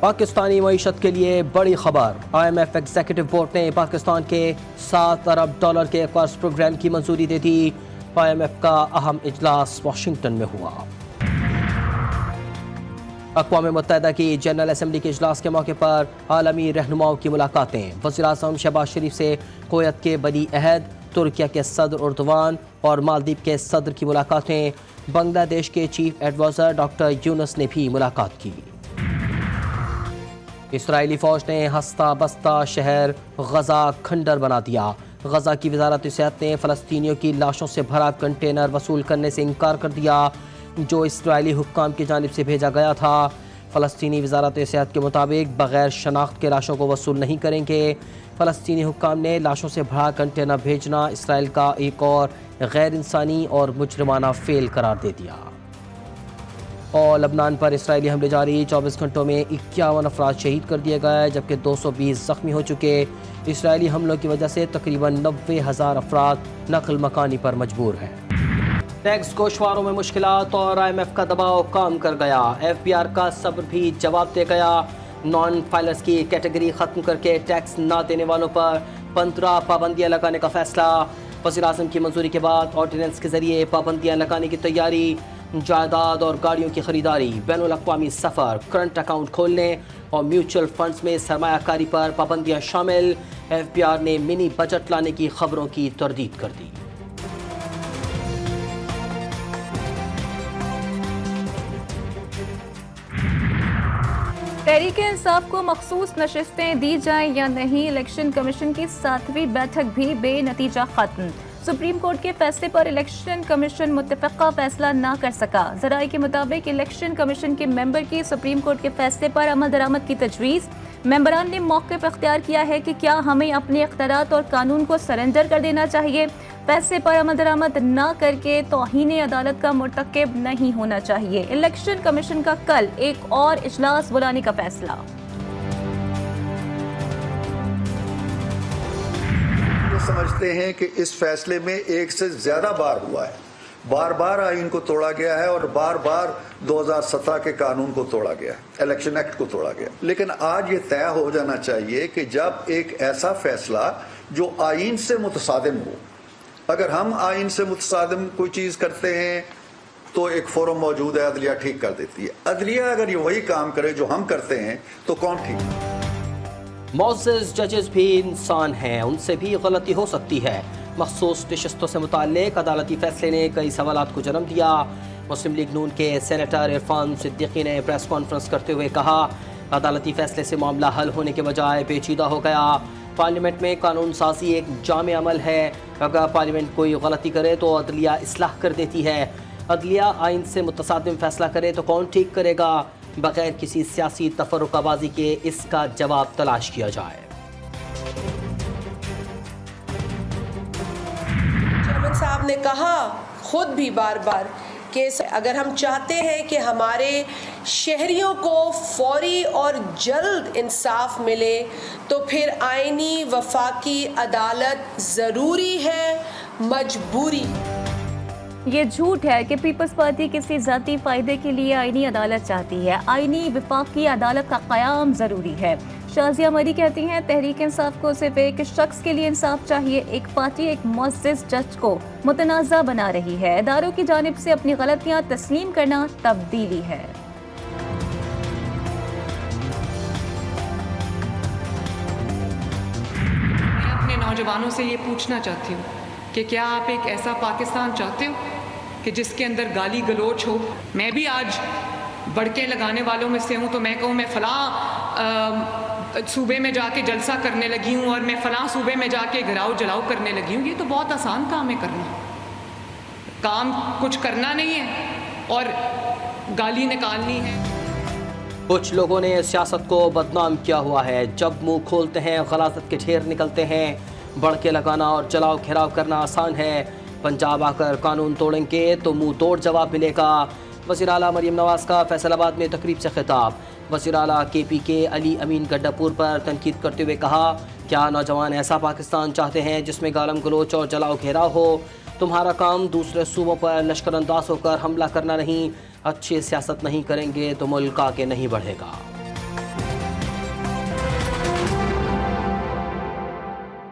پاکستانی معیشت کے لیے بڑی خبر، I M F executive board نے پاکستان کے $7 ارب کے قرض پروگرام کی منظوری دے دی۔ آئی ایم ایف کا اہم اجلاس واشنگٹن میں ہوا۔ اقوام متحدہ کی جنرل اسمبلی کے اجلاس کے موقع پر عالمی رہنماؤں کی ملاقاتیں، وزیر اعظم شہباز شریف سے کویت کے ولی عہد، ترکیہ کے صدر اردوان اور مالدیپ کے صدر کی ملاقاتیں، بنگلہ دیش کے چیف ایڈوائزر ڈاکٹر یونس نے بھی ملاقات کی۔ اسرائیلی فوج نے ہستہ بستہ شہر غزہ کھنڈر بنا دیا۔ غزہ کی وزارت صحت نے فلسطینیوں کی لاشوں سے بھرا کنٹینر وصول کرنے سے انکار کر دیا جو اسرائیلی حکام کی جانب سے بھیجا گیا تھا۔ فلسطینی وزارت صحت کے مطابق بغیر شناخت کے لاشوں کو وصول نہیں کریں گے۔ فلسطینی حکام نے لاشوں سے بھرا کنٹینر بھیجنا اسرائیل کا ایک اور غیر انسانی اور مجرمانہ فعل قرار دے دیا۔ اور لبنان پر اسرائیلی حملے جاری، 24 گھنٹوں میں 51 افراد شہید کر دیے گئے جبکہ 220 زخمی ہو چکے۔ اسرائیلی حملوں کی وجہ سے تقریباً 90,000 افراد نقل مکانی پر مجبور ہیں۔ ٹیکس گوشواروں میں مشکلات اور آئی ایم ایف کا دباؤ کام کر گیا۔ ایف بی آر کا صبر بھی جواب دے گیا۔ نان فائلرز کی کیٹیگری ختم کر کے ٹیکس نہ دینے والوں پر 15 پابندیاں لگانے کا فیصلہ۔ وزیر اعظم کی منظوری کے بعد آرڈیننس کے ذریعے پابندیاں لگانے کی تیاری۔ جائیداد اور گاڑیوں کی خریداری، بین الاقوامی سفر، کرنٹ اکاؤنٹ کھولنے اور میوچل فنڈز میں سرمایہ کاری پر پابندیاں شامل۔ ایف بی آر نے منی بجٹ لانے کی خبروں کی تردید کر دی۔ تحریک انصاف کو مخصوص نشستیں دی جائیں یا نہیں، الیکشن کمیشن کی 7ویں بیٹھک بھی بے نتیجہ ختم۔ سپریم کورٹ کے فیصلے پر الیکشن کمیشن متفقہ فیصلہ نہ کر سکا۔ ذرائع کے مطابق الیکشن کمیشن کے ممبر کی سپریم کورٹ کے فیصلے پر عمل درآمد کی تجویز۔ ممبران نے موقف اختیار کیا ہے کہ کیا ہمیں اپنے اختیارات اور قانون کو سرنڈر کر دینا چاہیے، فیصلے پر عمل درآمد نہ کر کے توہین عدالت کا مرتکب نہیں ہونا چاہیے۔ الیکشن کمیشن کا کل ایک اور اجلاس بلانے کا فیصلہ۔ سمجھتے ہیں کہ اس فیصلے میں ایک سے زیادہ بار ہوا ہے، بار بار آئین کو توڑا گیا ہے اور بار بار 2017 کے قانون کو توڑا گیا ہے، الیکشن ایکٹ کو توڑا گیا، لیکن آج یہ طے ہو جانا چاہیے کہ جب ایک ایسا فیصلہ جو آئین سے متصادم ہو، اگر ہم آئین سے متصادم کوئی چیز کرتے ہیں تو ایک فورم موجود ہے، عدلیہ ٹھیک کر دیتی ہے۔ عدلیہ اگر یہ وہی کام کرے جو ہم کرتے ہیں تو کون ٹھیک؟ معزز ججز بھی انسان ہیں، ان سے بھی غلطی ہو سکتی ہے۔ مخصوص نشستوں سے متعلق عدالتی فیصلے نے کئی سوالات کو جنم دیا۔ مسلم لیگ نون کے سینیٹر عرفان صدیقی نے پریس کانفرنس کرتے ہوئے کہا، عدالتی فیصلے سے معاملہ حل ہونے کے بجائے پیچیدہ ہو گیا۔ پارلیمنٹ میں قانون سازی ایک جامع عمل ہے، اگر پارلیمنٹ کوئی غلطی کرے تو عدلیہ اصلاح کر دیتی ہے۔ عدلیہ آئین سے متصادم فیصلہ کرے تو کون ٹھیک کرے گا؟ بغیر کسی سیاسی تفرقہ بازی کے اس کا جواب تلاش کیا جائے۔ چیئرمین صاحب نے کہا خود بھی بار بار کہ اگر ہم چاہتے ہیں کہ ہمارے شہریوں کو فوری اور جلد انصاف ملے تو پھر آئینی وفاقی عدالت ضروری ہے، مجبوری۔ یہ جھوٹ ہے کہ پیپلز پارٹی کسی ذاتی فائدے کے لیے آئینی عدالت چاہتی ہے۔ آئینی وفاقی عدالت کا قیام ضروری ہے۔ شازیہ مری کہتی ہیں، تحریک انصاف کو صرف ایک شخص کے لیے انصاف چاہیے۔ ایک پارٹی ایک معزز جج کو متنازع بنا رہی ہے۔ اداروں کی جانب سے اپنی غلطیاں تسلیم کرنا تبدیلی ہے۔ میں اپنے نوجوانوں سے یہ پوچھنا چاہتی ہوں کہ کیا آپ ایک ایسا پاکستان چاہتے ہو کہ جس کے اندر گالی گلوچ ہو؟ میں بھی آج بڑکیں لگانے والوں میں سے ہوں تو میں کہوں میں فلاں صوبے میں جا کے جلسہ کرنے لگی ہوں اور میں فلاں صوبے میں جا کے گھراؤ جلاؤ کرنے لگی ہوں، یہ تو بہت آسان کام ہے کرنا۔ کام کچھ کرنا نہیں ہے اور گالی نکالنی ہے۔ کچھ لوگوں نے سیاست کو بدنام کیا ہوا ہے، جب منہ کھولتے ہیں غلاظت کے ڈھیر نکلتے ہیں۔ بڑکے لگانا اور جلاؤ گھیراؤ کرنا آسان ہے، پنجاب آ کر قانون توڑیں گے تو منہ توڑ جواب ملے گا۔ وزیر اعلیٰ مریم نواز کا فیصل آباد میں تقریب سے خطاب۔ وزیر اعلیٰ کے پی کے علی امین گڈھا پور پر تنقید کرتے ہوئے کہا، کیا نوجوان ایسا پاکستان چاہتے ہیں جس میں گالم گلوچ اور جلاؤ گھیراؤ ہو؟ تمہارا کام دوسرے صوبوں پر لشکر انداز ہو کر حملہ کرنا نہیں، اچھی سیاست نہیں کریں گے تو ملک آگے نہیں بڑھے گا۔